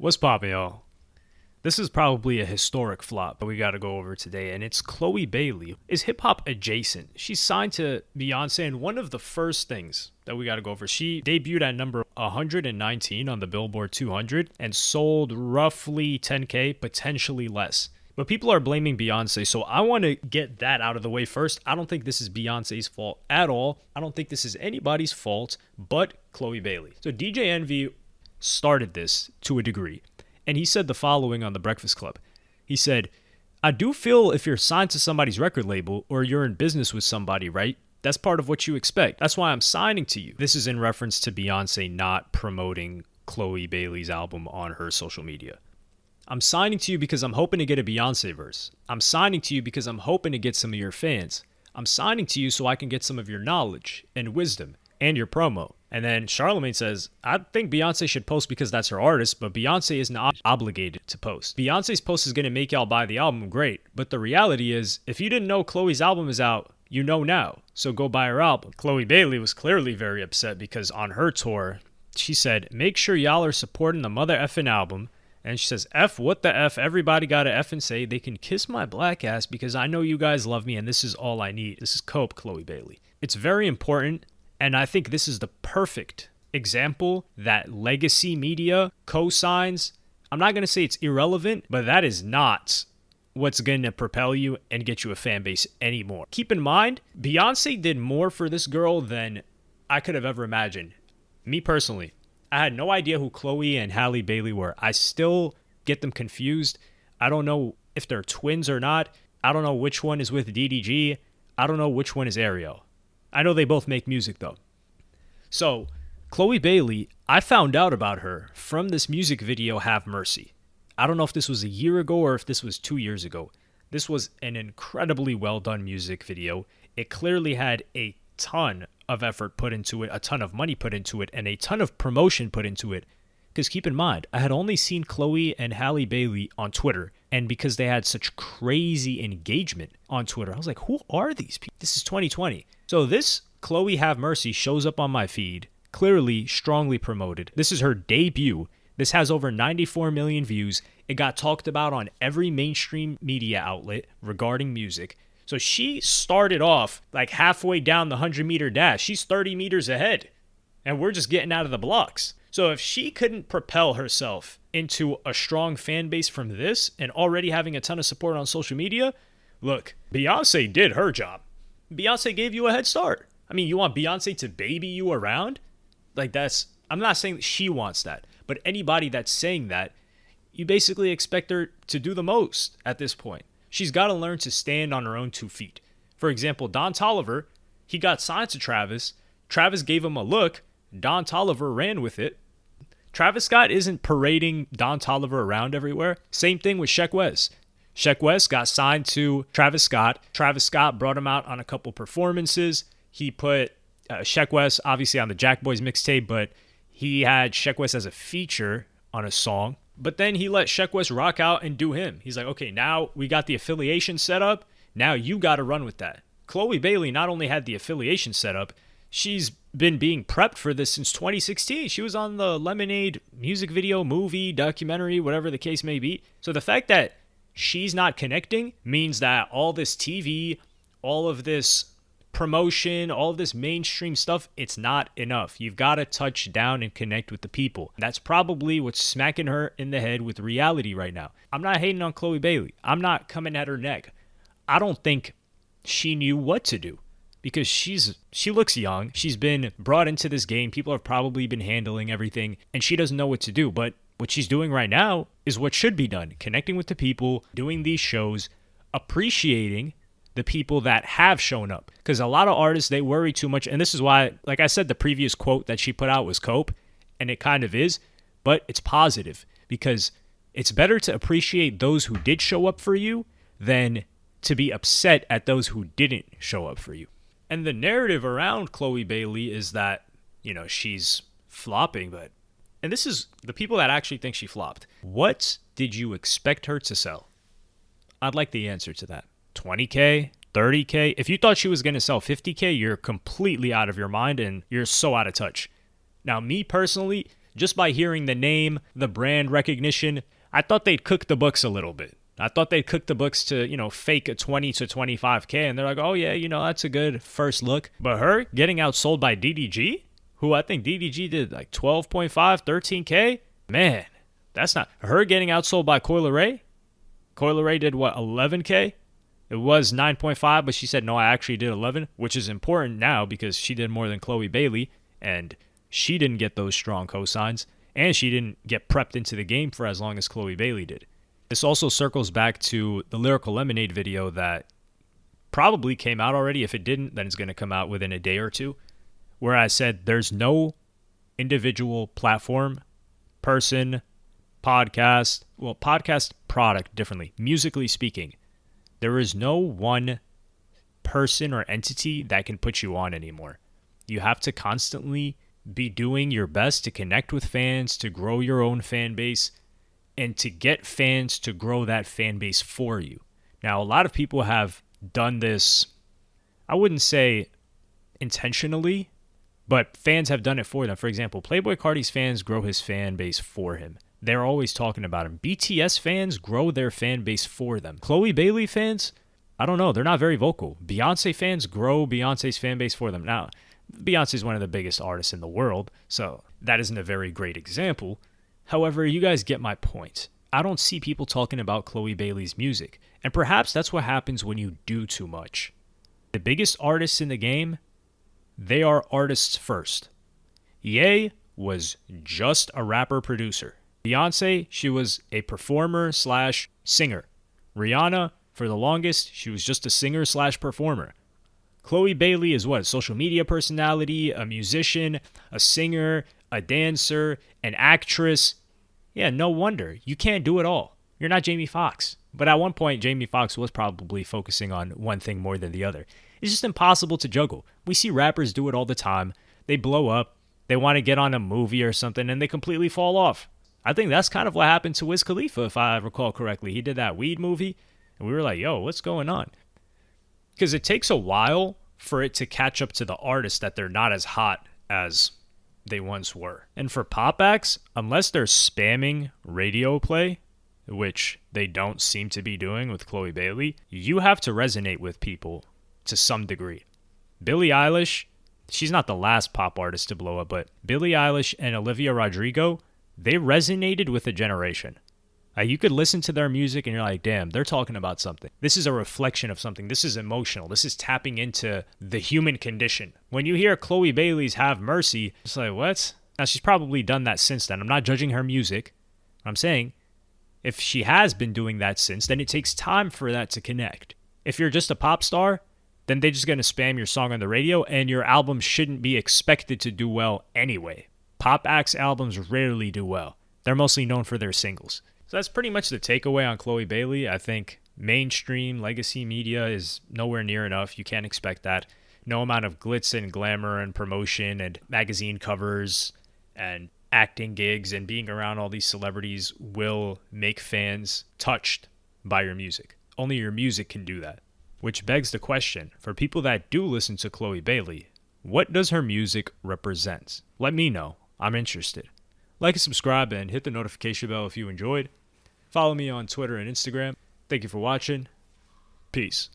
What's poppin', y'all? This is probably a historic flop that we got to go over today, and it's Chloe Bailey. Is hip hop adjacent? She's signed to Beyonce, and one of the first things that we got to go over, she debuted at number 119 on the Billboard 200 and sold roughly 10K, potentially less. But people are blaming Beyonce, so I want to get that out of the way first. I don't think this is Beyonce's fault at all. I don't think this is anybody's fault but Chloe Bailey. So DJ Envy started this to a degree. And he said the following on The Breakfast Club. He said, I do feel if you're signed to somebody's record label or you're in business with somebody, right? That's part of what you expect. That's why I'm signing to you. This is in reference to Beyonce not promoting Chloe Bailey's album on her social media. I'm signing to you because I'm hoping to get a Beyonce verse. I'm signing to you because I'm hoping to get some of your fans. I'm signing to you so I can get some of your knowledge and wisdom and your promo. And then Charlamagne says, I think Beyonce should post because that's her artist, but Beyonce isn't obligated to post. Beyonce's post is going to make y'all buy the album, great. But the reality is, if you didn't know Chloe's album is out, you know now. So go buy her album. Chloe Bailey was clearly very upset because on her tour, she said, make sure y'all are supporting the mother effing album. And she says, F what the F, everybody got to F and say, they can kiss my black ass because I know you guys love me and this is all I need. This is cope, Chloe Bailey. It's very important. And I think this is the perfect example that legacy media co-signs. I'm not going to say it's irrelevant, but that is not what's going to propel you and get you a fan base anymore. Keep in mind, Beyonce did more for this girl than I could have ever imagined. Me personally, I had no idea who Chloe and Halle Bailey were. I still get them confused. I don't know if they're twins or not. I don't know which one is with DDG. I don't know which one is Ariel. I know they both make music, though. So, Chloe Bailey, I found out about her from this music video, Have Mercy. I don't know if this was a year ago or if this was 2 years ago. This was an incredibly well-done music video. It clearly had a ton of effort put into it, a ton of money put into it, and a ton of promotion put into it. Because keep in mind, I had only seen Chloe and Halle Bailey on Twitter, and because they had such crazy engagement on Twitter, I was like, who are these people? This is 2020. So this Chloe Have Mercy shows up on my feed, clearly strongly promoted. This is her debut. This has over 94 million views. It got talked about on every mainstream media outlet regarding music. So she started off like halfway down the 100-meter dash. She's 30 meters ahead, and we're just getting out of the blocks. So if she couldn't propel herself into a strong fan base from this and already having a ton of support on social media, look, Beyonce did her job. Beyonce gave you a head start. I mean, you want Beyonce to baby you around? Like I'm not saying that she wants that, but anybody that's saying that, you basically expect her to do the most at this point. She's got to learn to stand on her own 2 feet. For example, Don Toliver, he got signed to Travis. Travis gave him a look. Don Toliver ran with it. Travis Scott isn't parading Don Toliver around everywhere. Same thing with Sheck Wes. Sheck Wes got signed to Travis Scott. Travis Scott brought him out on a couple performances. He put Sheck Wes obviously on the Jack Boys mixtape, but he had Sheck Wes as a feature on a song. But then he let Sheck Wes rock out and do him. He's like, okay, now we got the affiliation set up. Now you got to run with that. Chloe Bailey not only had the affiliation set up, she's been being prepped for this since 2016. She was on the Lemonade music video, movie, documentary, whatever the case may be. So the fact that she's not connecting means that all this TV, all of this promotion, all of this mainstream stuff, it's not enough. You've got to touch down and connect with the people. That's probably what's smacking her in the head with reality right now. I'm not hating on Chloe Bailey. I'm not coming at her neck. I don't think she knew what to do because she looks young. She's been brought into this game. People have probably been handling everything and she doesn't know what to do. But what she's doing right now is what should be done. Connecting with the people, doing these shows, appreciating the people that have shown up. Because a lot of artists, they worry too much. And this is why, like I said, the previous quote that she put out was cope. And it kind of is. But it's positive. Because it's better to appreciate those who did show up for you than to be upset at those who didn't show up for you. And the narrative around Chloe Bailey is that, she's flopping. And this is the people that actually think she flopped. What did you expect her to sell? I'd like the answer to that. 20K, 30K. If you thought she was going to sell 50K, you're completely out of your mind and you're so out of touch. Now, me personally, just by hearing the name, the brand recognition, I thought they'd cook the books a little bit. I thought they'd cook the books to, fake a 20 to 25K. And they're like, oh, yeah, that's a good first look. But her getting outsold by DDG, who I think DDG did like 12.5, 13K. Man, that's not. Her getting outsold by Coil Ray. Coil Ray did what, 11K? It was 9.5, but she said, no, I actually did 11, which is important now because she did more than Chloe Bailey, and she didn't get those strong cosigns, and she didn't get prepped into the game for as long as Chloe Bailey did. This also circles back to the Lyrical Lemonade video that probably came out already. If it didn't, then it's going to come out within a day or two, where I said there's no individual platform, person, podcast product differently, musically speaking. There is no one person or entity that can put you on anymore. You have to constantly be doing your best to connect with fans, to grow your own fan base, and to get fans to grow that fan base for you. Now, a lot of people have done this, I wouldn't say intentionally, but fans have done it for them. For example, Playboi Carti's fans grow his fan base for him. They're always talking about him. BTS fans grow their fan base for them. Chloe Bailey fans, I don't know. They're not very vocal. Beyonce fans grow Beyonce's fan base for them. Now, Beyonce is one of the biggest artists in the world, so that isn't a very great example. However, you guys get my point. I don't see people talking about Chloe Bailey's music, and perhaps that's what happens when you do too much. The biggest artists in the game, they are artists first. Ye was just a rapper-producer. Beyonce, she was a performer/singer. Rihanna, for the longest, she was just a singer/performer. Chloe Bailey is what? A social media personality, a musician, a singer, a dancer, an actress. Yeah, no wonder. You can't do it all. You're not Jamie Foxx. But at one point, Jamie Foxx was probably focusing on one thing more than the other. It's just impossible to juggle. We see rappers do it all the time. They blow up. They want to get on a movie or something, and they completely fall off. I think that's kind of what happened to Wiz Khalifa, if I recall correctly. He did that weed movie, and we were like, yo, what's going on? Because it takes a while for it to catch up to the artists that they're not as hot as they once were. And for pop acts, unless they're spamming radio play, which they don't seem to be doing with Chloe Bailey, you have to resonate with people to some degree. Billie Eilish, she's not the last pop artist to blow up, but Billie Eilish and Olivia Rodrigo, they resonated with a generation. You could listen to their music and you're like, damn, they're talking about something. This is a reflection of something. This is emotional. This is tapping into the human condition. When you hear Chloe Bailey's Have Mercy, it's like, what? Now, she's probably done that since then. I'm not judging her music. I'm saying if she has been doing that since, then it takes time for that to connect. If you're just a pop star, then they're just going to spam your song on the radio and your album shouldn't be expected to do well anyway. Pop acts albums rarely do well. They're mostly known for their singles. So that's pretty much the takeaway on Chloe Bailey. I think mainstream legacy media is nowhere near enough. You can't expect that. No amount of glitz and glamour and promotion and magazine covers and acting gigs and being around all these celebrities will make fans touched by your music. Only your music can do that. Which begs the question, for people that do listen to Chloe Bailey, what does her music represent? Let me know. I'm interested. Like and subscribe and hit the notification bell if you enjoyed. Follow me on Twitter and Instagram. Thank you for watching. Peace.